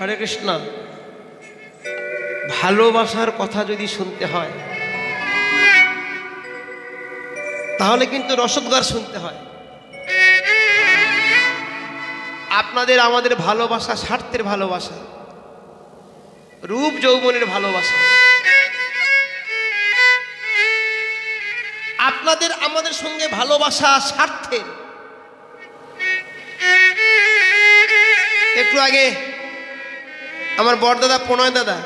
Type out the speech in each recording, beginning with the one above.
হরে কৃষ্ণ। ভালোবাসার কথা যদি শুনতে হয় তাহলে কিন্তু রসদগার শুনতে হয়। আপনাদের আমাদের ভালোবাসা স্বার্থের ভালোবাসা, রূপ যৌবনের ভালোবাসা। আপনাদের আমাদের সঙ্গে ভালোবাসা স্বার্থের। একটু আগে আমার বড়দাদা প্রণয় দাদা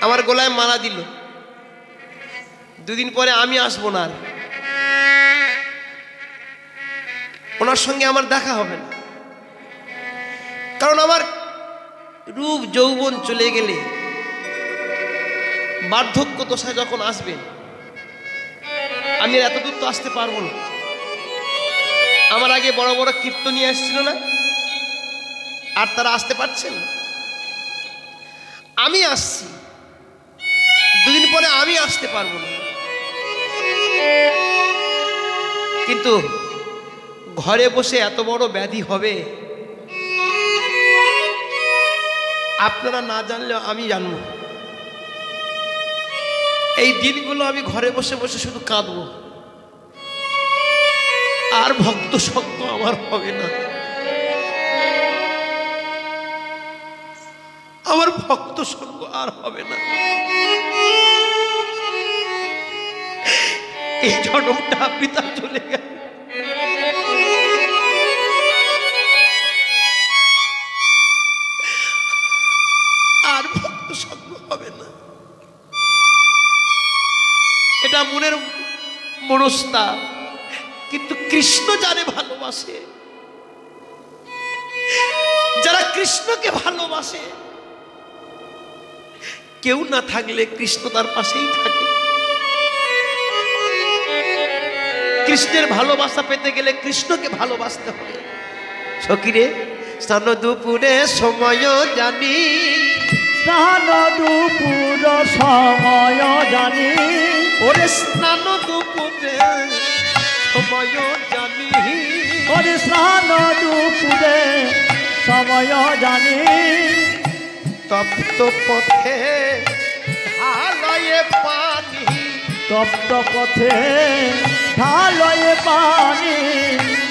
আমার গলায় মালা দিল। দুদিন পরে আমি আসবো না, আর ওনার সঙ্গে আমার দেখা হবে না। কারণ আমার রূপ যৌবন চলে গেলে, বার্ধক্য দশা যখন আসবে, আমি এত দূর তো আসতে পারবো না। আমার আগে বড় বড় কীর্তনী আসছিল না, আর তারা আসতে পারছেন। আমি আসছি, দুদিন পরে আমি আসতে পারবো না। কিন্তু ঘরে বসে এত বড় ব্যাধি হবে আপনারা না জানলেও আমি জানবো। এই দিনগুলো আমি ঘরে বসে বসে শুধু কাঁদবো, আর ভক্ত সঙ্গ আমার হবে না। আমার ভক্ত সঙ্গ আর হবে না। এই জন্মটা পিতা চলে গেল, আর ভক্ত সঙ্গ হবে না। এটা মনের মনস্তাপ। কিন্তু কৃষ্ণ যারে ভালোবাসে, যারা কৃষ্ণকে ভালোবাসে, কেউ না থাকলে কৃষ্ণ তার পাশেই থাকে। কৃষ্ণের ভালোবাসা পেতে গেলে কৃষ্ণকে ভালোবাসতে হবে। সখীরে, স্নান দুপুরে সময় জানি, স্নান দুপুর সময় জানি, ওরে স্নান দুপুরে সময় জানি, ওরে স্নান দুপুরে সময় জানি, তপ্ত পথে ঢালয়ে পানি, তপ্ত পথে ঢালয়ে পানি,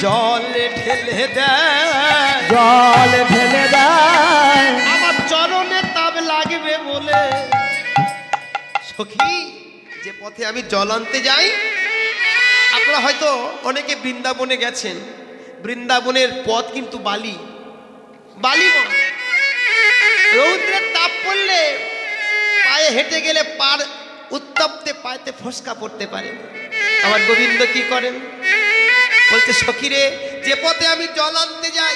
জল ঢেলে দেয়, জল ঢেলে দেয়, আমার চরণে তাপ লাগবে বলে। সখী, যে পথে আমি জল আনতে যাই, আপনারা হয়তো অনেকে বৃন্দাবনে গেছেন। বৃন্দাবনের পথ কিন্তু বালি, বালিময়। রৌদ্রের তাপ পড়লে পায়ে হেঁটে গেলে পার উত্তপ্তে পায়েতে ফসকা পড়তে পারে। আমার গোবিন্দ কি করেন? বলতে, সখীরে, যে পথে আমি জল আনতে যাই,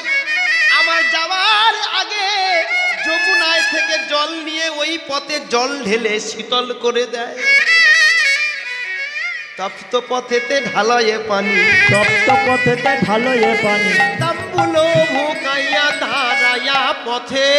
আমার যাওয়ার আগে যমুনায় থেকে জল নিয়ে ওই পথে জল ঢেলে শীতল করে দেয়। তপ্ত পথেতে ঢালয়ে পানি, তপ্ত পথেতে ঢালয়ে পানি, তাম্বুলো ভুকাইয়া ধারায়া পথে